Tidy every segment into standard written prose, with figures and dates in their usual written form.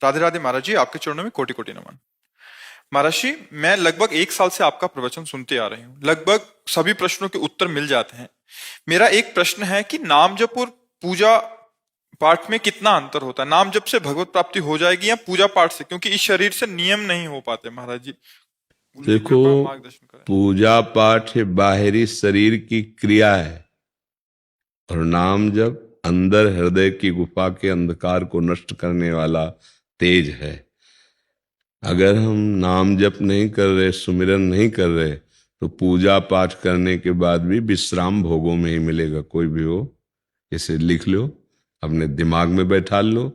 राधे राधे महाराज जी, आपके चरणों में कोटि कोटि नमन। महाराज जी, मैं लगभग 1 साल से आपका प्रवचन सुनते आ रही हूँ। लगभग सभी प्रश्नों के उत्तर मिल जाते हैं। मेरा एक प्रश्न है कि नाम जप और पूजा पाठ में कितना अंतर होता है? नाम जप से भगवत प्राप्ति हो जाएगी या पूजा पाठ से? क्योंकि इस शरीर से नियम नहीं हो पाते महाराज जी, उनकी देखो, कृपा मार्गदर्शन करें। पूजा पाठ बाहरी शरीर की क्रिया है और नाम जप अंदर हृदय की गुफा के अंधकार को नष्ट करने वाला तेज है। अगर हम नाम जप नहीं कर रहे, सुमिरन नहीं कर रहे, तो पूजा पाठ करने के बाद भी विश्राम भोगों में ही मिलेगा। कोई भी हो, इसे लिख लो, अपने दिमाग में बैठा लो।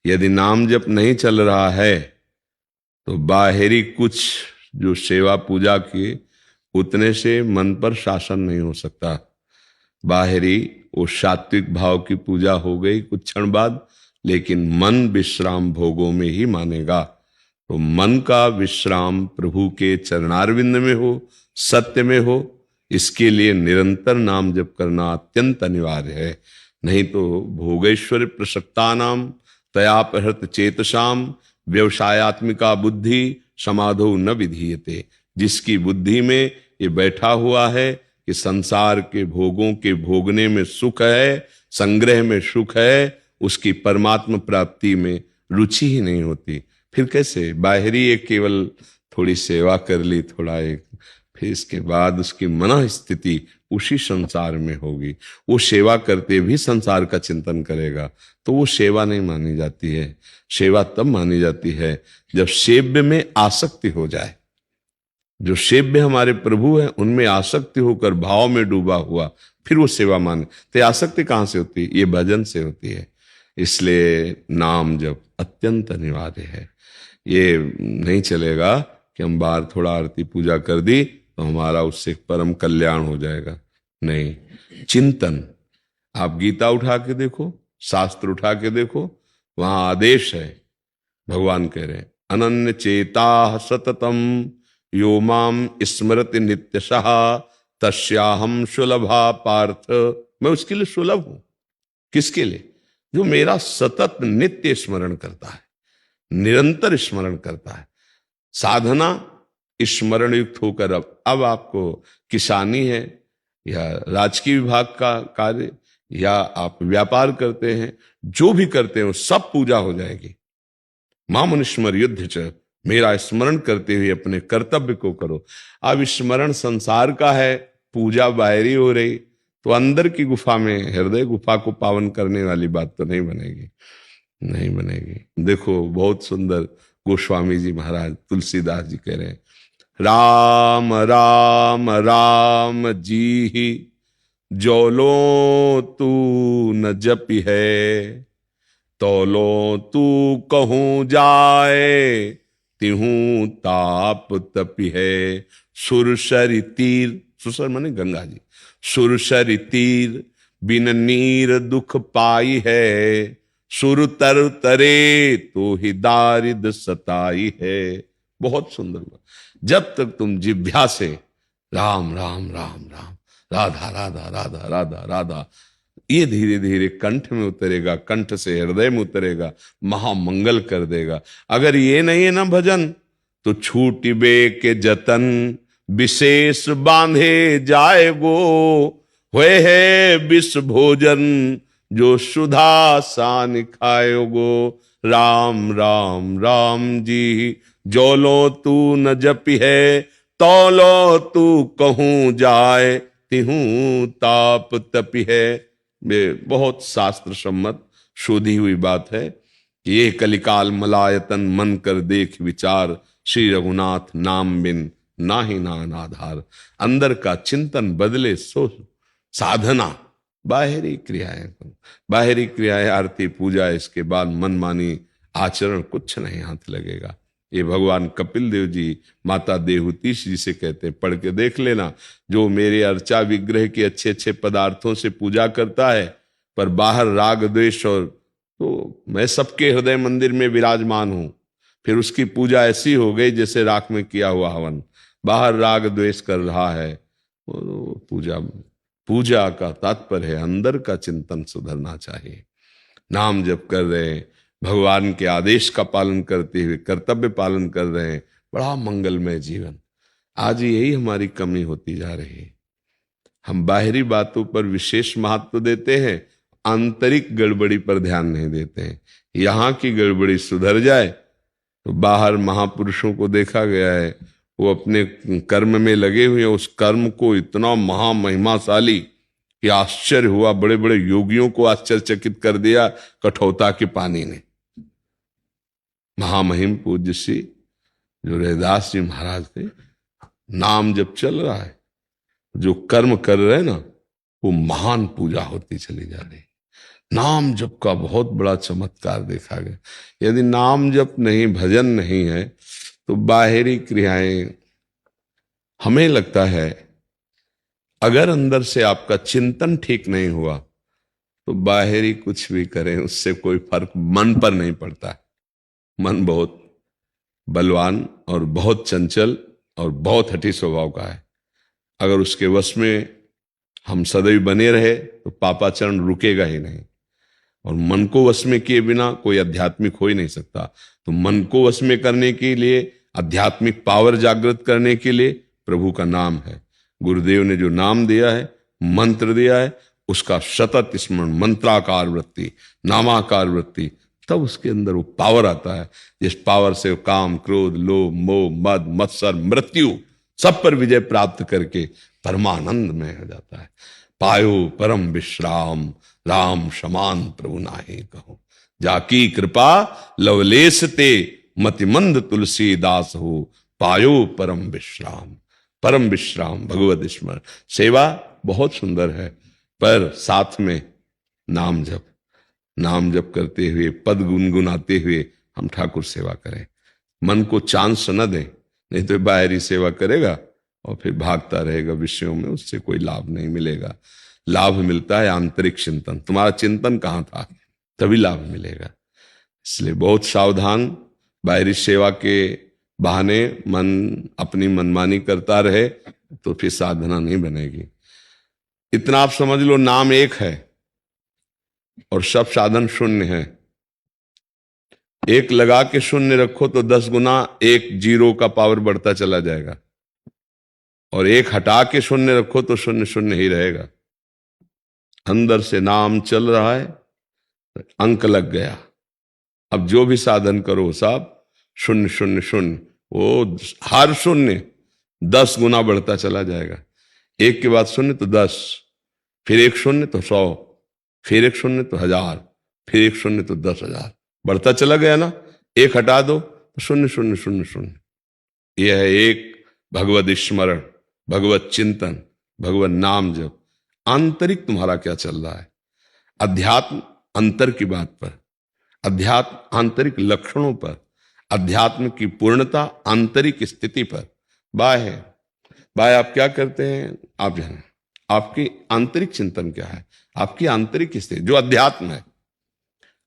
यदि नाम जप नहीं चल रहा है तो बाहरी कुछ जो सेवा पूजा की, उतने से मन पर शासन नहीं हो सकता। बाहरी वो सात्विक भाव की पूजा हो गई कुछ क्षण बाद, लेकिन मन विश्राम भोगों में ही मानेगा। तो मन का विश्राम प्रभु के चरणारविंद में हो, सत्य में हो, इसके लिए निरंतर नाम जप करना अत्यंत अनिवार्य है। नहीं तो भोगेश्वर प्रसक्ता नाम तयापहृत चेतसाम व्यवसायत्मिका बुद्धि समाधो न विधीयते। जिसकी बुद्धि में ये बैठा हुआ है कि संसार के भोगों के भोगने में सुख है, संग्रह में सुख है, उसकी परमात्मा प्राप्ति में रुचि ही नहीं होती। फिर कैसे? बाहरी एक केवल थोड़ी सेवा कर ली, थोड़ा एक, फिर इसके बाद उसकी मन स्थिति उसी संसार में होगी। वो सेवा करते भी संसार का चिंतन करेगा, तो वो सेवा नहीं मानी जाती है। सेवा तब मानी जाती है जब सेव्य में आसक्ति हो जाए। जो सेव्य हमारे प्रभु हैं उनमें आसक्ति होकर भाव में डूबा हुआ, फिर वो सेवा माने। तो आसक्ति कहाँ से होती है? ये भजन से होती है। इसलिए नाम जप अत्यंत अनिवार्य है। ये नहीं चलेगा कि हम बाहर थोड़ा आरती पूजा कर दी तो हमारा उससे परम कल्याण हो जाएगा। नहीं, चिंतन। आप गीता उठा के देखो, शास्त्र उठा के देखो, वहां आदेश है। भगवान कह रहे हैं, अनन्य चेता सततम यो माम स्मरति नित्यशः तस्याहम सुलभा पार्थ। मैं उसके लिए सुलभ हूं। किसके लिए? जो मेरा सतत नित्य स्मरण करता है, निरंतर स्मरण करता है। साधना स्मरण युक्त होकर, अब आपको किसानी है या राजकीय विभाग का कार्य या आप व्यापार करते हैं, जो भी करते हो सब पूजा हो जाएगी। मामनुस्मर युद्ध च, मेरा स्मरण करते हुए अपने कर्तव्य को करो। अब स्मरण संसार का है, पूजा बाहरी हो रही, तो अंदर की गुफा में, हृदय गुफा को पावन करने वाली बात तो नहीं बनेगी, नहीं बनेगी। देखो, बहुत सुंदर गोस्वामी जी महाराज तुलसीदास जी कह रहे हैं, राम राम राम जी ही जोलो तू न जपि है, तोलो तू कहूं जाए तिहूं ताप तपि है। सुरसरि तीर, सुसर माने गंगा जी, सुरसरि तीर बिन नीर दुख पाई है, सुर तर तरे तो ही दारिद सताई है। बहुत सुंदर बात। जब तक तुम जिह्वा से राम राम राम राम, राधा राधा राधा राधा राधा, ये धीरे धीरे कंठ में उतरेगा, कंठ से हृदय में उतरेगा, महामंगल कर देगा। अगर ये नहीं है ना भजन, तो छूटिबे के जतन विशेष बांधे जाएगो, हुए है विष भोजन जो सुधा सान खाएगो। राम राम राम जी जोलो तू न जपि है, तौलो तू कहूं जाए तिहूं ताप तपि है। बहुत शास्त्र सम्मत शोधी हुई बात है कि ये कलिकाल मलायतन मन कर देख विचार, श्री रघुनाथ नाम बिन नाही नान आधार। अंदर का चिंतन बदले सो साधना। बाहरी क्रियाएं, बाहरी क्रियाएं आरती पूजा, इसके बाद मनमानी आचरण कुछ नहीं हाथ लगेगा। ये भगवान कपिल देव जी माता देवहूति जी से कहते हैं, पढ़ के देख लेना, जो मेरे अर्चा विग्रह के अच्छे अच्छे पदार्थों से पूजा करता है पर बाहर राग द्वेष, और तो मैं सबके हृदय मंदिर में विराजमान हूं, फिर उसकी पूजा ऐसी हो गई जैसे राख में किया हुआ हवन। बाहर राग द्वेष कर रहा है, वो पूजा, पूजा का तात्पर्य है अंदर का चिंतन सुधरना चाहिए। नाम जप कर रहे हैं, भगवान के आदेश का पालन करते हुए कर्तव्य पालन कर रहे हैं, बड़ा मंगलमय जीवन। आज यही हमारी कमी होती जा रही है। हम बाहरी बातों पर विशेष महत्व देते हैं, आंतरिक गड़बड़ी पर ध्यान नहीं देते हैं। यहाँ की गड़बड़ी सुधर जाए तो बाहर महापुरुषों को देखा गया है, वो अपने कर्म में लगे हुए हैं, उस कर्म को इतना महामहिमाशाली कि आश्चर्य हुआ। बड़े बड़े योगियों को आश्चर्यचकित कर दिया कठोता के पानी ने। महामहिम पूज्य श्री जो रैदास जी महाराज थे, नाम जब चल रहा है, जो कर्म कर रहे हैं ना, वो महान पूजा होती चली जा रही है। नाम जप का बहुत बड़ा चमत्कार देखा गया। यदि नाम जप नहीं, भजन नहीं है, तो बाहरी क्रियाएं, हमें लगता है अगर अंदर से आपका चिंतन ठीक नहीं हुआ तो बाहरी कुछ भी करें उससे कोई फर्क मन पर नहीं पड़ता। मन बहुत बलवान और बहुत चंचल और बहुत हठी स्वभाव का है। अगर उसके वश में हम सदैव बने रहे तो पापाचरण रुकेगा ही नहीं। और मन को वश में किए बिना कोई आध्यात्मिक हो ही नहीं सकता। तो मन को वश में करने के लिए, आध्यात्मिक पावर जागृत करने के लिए प्रभु का नाम है। गुरुदेव ने जो नाम दिया है, मंत्र दिया है, उसका सतत स्मरण, मंत्राकार वृत्ति, नामाकार वृत्ति, तब उसके अंदर वो पावर आता है जिस पावर से काम, क्रोध, लोभ, मोह, मद, मत्सर, मृत्यु सब पर विजय प्राप्त करके परमानंद में हो जाता है। पायो परम विश्राम, राम समान प्रभु नाहि कहो, जाकी कृपा लवलेश ते मतिमंद तुलसीदास हो, पायो परम विश्राम। परम विश्राम भगवत स्मरण। सेवा बहुत सुंदर है, पर साथ में नाम जप, नाम जप करते हुए, पद गुनगुनाते हुए हम ठाकुर सेवा करें। मन को चांस न दें, नहीं तो बाहरी सेवा करेगा और फिर भागता रहेगा विषयों में, उससे कोई लाभ नहीं मिलेगा। लाभ मिलता है आंतरिक चिंतन। तुम्हारा चिंतन कहाँ था, तभी लाभ मिलेगा। इसलिए बहुत सावधान। बाहरी सेवा के बहाने मन अपनी मनमानी करता रहे तो फिर साधना नहीं बनेगी। इतना आप समझ लो, नाम एक है और सब साधन शून्य है। एक लगा के शून्य रखो तो 10 गुना एक जीरो का पावर बढ़ता चला जाएगा, और एक हटा के शून्य रखो तो शून्य शून्य ही रहेगा। अंदर से नाम चल रहा है, अंक लग गया। अब जो भी साधन करो सब शून्य शून्य शून्य, वो हर शून्य 10 गुना बढ़ता चला जाएगा। एक के बाद शून्य तो 10, फिर एक शून्य तो 100, फिर एक शून्य तो 1000, फिर एक शून्य तो 10,000, बढ़ता चला गया ना। एक हटा दो तो शून्य शून्य शून्य शून्य। यह है एक भगवत स्मरण, भगवत चिंतन, भगवत नाम जप। आंतरिक तुम्हारा क्या चल रहा है? अध्यात्म अंतर की बात पर, अध्यात्म आंतरिक लक्षणों पर, अध्यात्म की पूर्णता आंतरिक स्थिति पर। बाय आप क्या करते हैं, आप जाने आपकी आंतरिक चिंतन क्या है, आपकी आंतरिक स्थिति जो अध्यात्म है।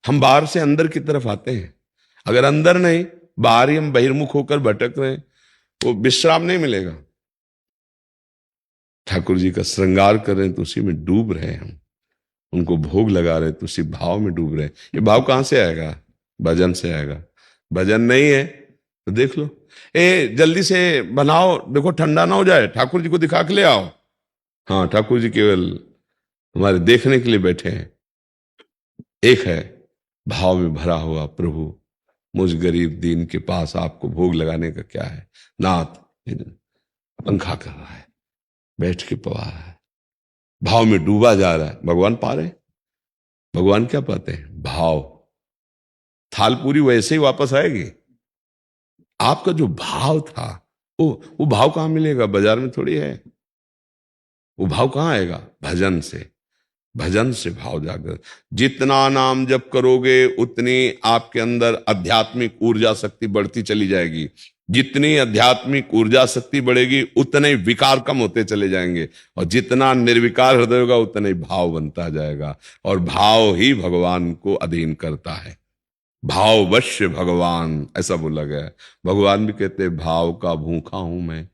हम बाहर से अंदर की तरफ आते हैं, अगर अंदर नहीं, बाहर ही हम बहिर्मुख होकर भटक रहे हैं, वो विश्राम नहीं मिलेगा। ठाकुर जी का श्रृंगार कर रहे हैं तो उसी में डूब रहे हैं हम, उनको भोग लगा रहे हैं तो उसी भाव में डूब रहे हैं। ये भाव कहां से आएगा? भजन से आएगा। भजन नहीं है तो देख लो, जल्दी से बनाओ, देखो ठंडा ना हो जाए, ठाकुर जी को दिखा के ले आओ। हाँ, ठाकुर जी केवल हमारे देखने के लिए बैठे हैं। एक है भाव में भरा हुआ, प्रभु मुझ गरीब दीन के पास आपको भोग लगाने का क्या है। नाथ पंखा कर रहा है, बैठ के पवा रहा है, भाव में डूबा जा रहा है। भगवान पा रहे, भगवान क्या पाते हैं? भाव। थाल पूरी वैसे ही वापस आएगी। आपका जो भाव था, वो भाव कहां मिलेगा? बाजार में थोड़ी है। वो भाव कहां आएगा? भजन से। भजन से भाव जागृत। जितना नाम जप करोगे उतनी आपके अंदर आध्यात्मिक ऊर्जा शक्ति बढ़ती चली जाएगी। जितनी आध्यात्मिक ऊर्जा शक्ति बढ़ेगी उतने विकार कम होते चले जाएंगे, और जितना निर्विकार हृदय होगा उतना ही भाव बनता जाएगा। और भाव ही भगवान को अधीन करता है। भाववश्य भगवान, ऐसा बोला गया है। भगवान भी कहते हैं भाव का भूखा हूं मैं,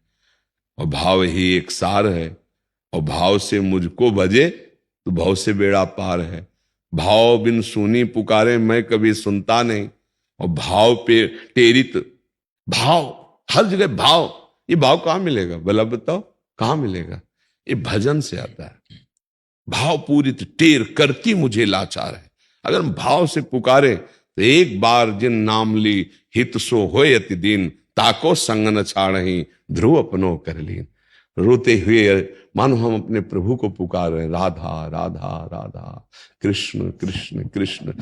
और भाव ही एक सार है, और भाव से मुझको भजे तो भाव से बेड़ा पार है। भाव बिन सुनी पुकारे मैं कभी सुनता नहीं। और भाव पे टेरित, भाव हर जगह भाव, ये भाव कहां मिलेगा भला बताओ, कहां मिलेगा? ये भजन से आता है। भाव पूरित टेर करती मुझे लाचार है। अगर हम भाव से पुकारे तो एक बार जिन नाम ली हित सो होय अति दीन, ताको संग न छाड़हि ध्रुव अपनो कर लीन। रोते हुए मानो हम अपने प्रभु को पुकार रहे हैं, राधा राधा राधा, कृष्ण कृष्ण कृष्ण।